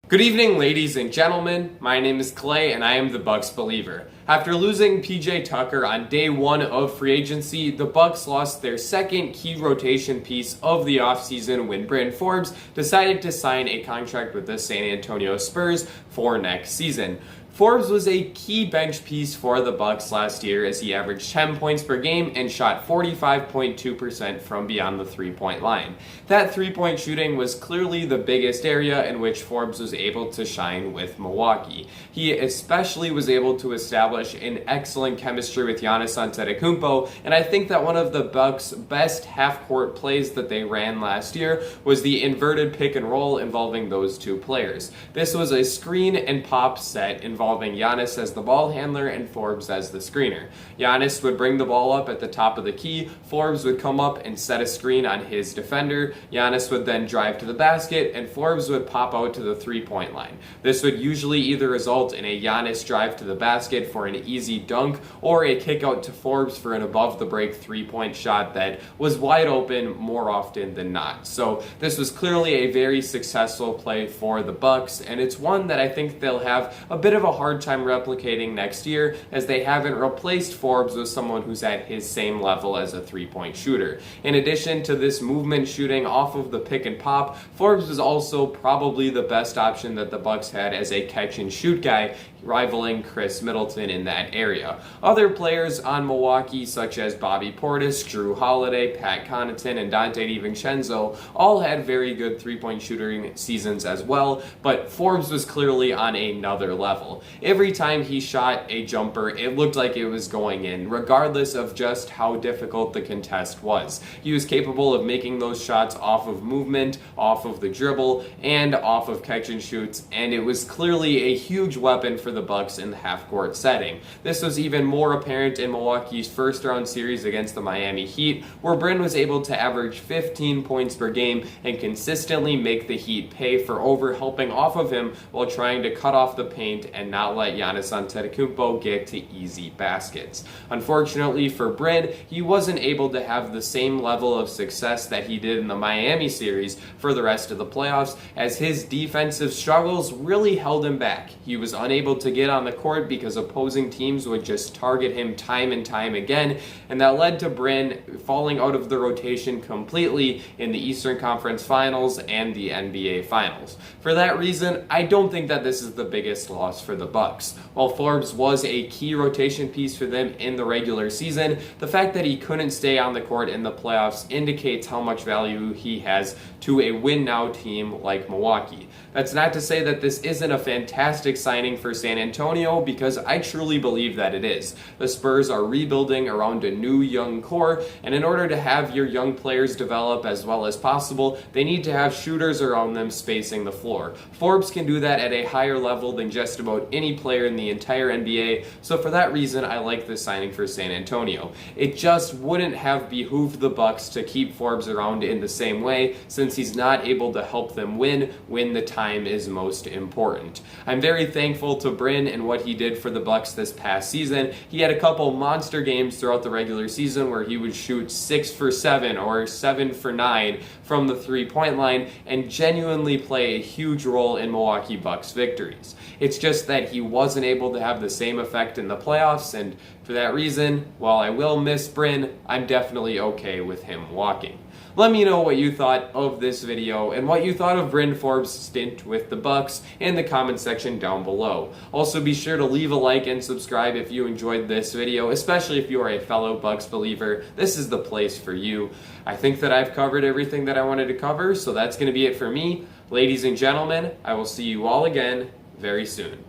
Good evening, ladies and gentlemen. My name is Clay, and I am the Bucks believer. After losing PJ Tucker on day one of free agency, the Bucks lost their second key rotation piece of the offseason when Bryn Forbes decided to sign a contract with the San Antonio Spurs for next season. Forbes was a key bench piece for the Bucks last year as he averaged 10 points per game and shot 45.2% from beyond the three-point line. That three-point shooting was clearly the biggest area in which Forbes was able to shine with Milwaukee. He especially was able to establish an excellent chemistry with Giannis Antetokounmpo, and I think that one of the Bucks' best half-court plays that they ran last year was the inverted pick and roll involving those two players. This was a screen and pop set involving Giannis as the ball handler and Forbes as the screener. Giannis would bring the ball up at the top of the key, Forbes would come up and set a screen on his defender, Giannis would then drive to the basket, and Forbes would pop out to the three-point line. This would usually either result in a Giannis drive to the basket for an easy dunk, or a kick out to Forbes for an above-the-break three-point shot that was wide open more often than not. So this was clearly a very successful play for the Bucks, and it's one that I think they'll have a bit of a hard time replicating next year, as they haven't replaced Forbes with someone who's at his same level as a three-point shooter. In addition to this movement shooting off of the pick and pop, Forbes was also probably the best option that the Bucks had as a catch and shoot guy, rivaling Chris Middleton in that area. Other players on Milwaukee, such as Bobby Portis, Drew Holiday, Pat Connaughton, and Dante DiVincenzo, all had very good three-point shooting seasons as well, but Forbes was clearly on another level. Every time he shot a jumper, it looked like it was going in, regardless of just how difficult the contest was. He was capable of making those shots off of movement, off of the dribble, and off of catch and shoots, and it was clearly a huge weapon for the Bucks in the half-court setting. This was even more apparent in Milwaukee's first-round series against the Miami Heat, where Bryn was able to average 15 points per game and consistently make the Heat pay for over-helping off of him while trying to cut off the paint and not let Giannis Antetokounmpo get to easy baskets. Unfortunately for Bryn, he wasn't able to have the same level of success that he did in the Miami series for the rest of the playoffs, as his defensive struggles really held him back. He was unable to get on the court because opposing teams would just target him time and time again, and that led to Bryn falling out of the rotation completely in the Eastern Conference Finals and the NBA Finals. For that reason, I don't think that this is the biggest loss for the Bucks. While Forbes was a key rotation piece for them in the regular season, the fact that he couldn't stay on the court in the playoffs indicates how much value he has to a win-now team like Milwaukee. That's not to say that this isn't a fantastic signing for San Antonio, because I truly believe that it is. The Spurs are rebuilding around a new young core, and in order to have your young players develop as well as possible, they need to have shooters around them spacing the floor. Forbes can do that at a higher level than just about any player in the entire NBA, so for that reason I like this signing for San Antonio. It just wouldn't have behooved the Bucks to keep Forbes around in the same way, since he's not able to help them win when the time is most important. I'm very thankful to Bryn and what he did for the Bucks this past season. He had a couple monster games throughout the regular season where he would shoot 6 for 7 or 7 for 9 from the three-point line and genuinely play a huge role in Milwaukee Bucks victories. It's just that he wasn't able to have the same effect in the playoffs, and for that reason, while I will miss Bryn, I'm definitely okay with him walking. Let me know what you thought of this video and what you thought of Bryn Forbes' stint with the Bucks in the comment section down below. Also, be sure to leave a like and subscribe if you enjoyed this video, especially if you are a fellow Bucks believer. This is the place for you. I think that I've covered everything that I wanted to cover, so that's going to be it for me. Ladies and gentlemen, I will see you all again very soon.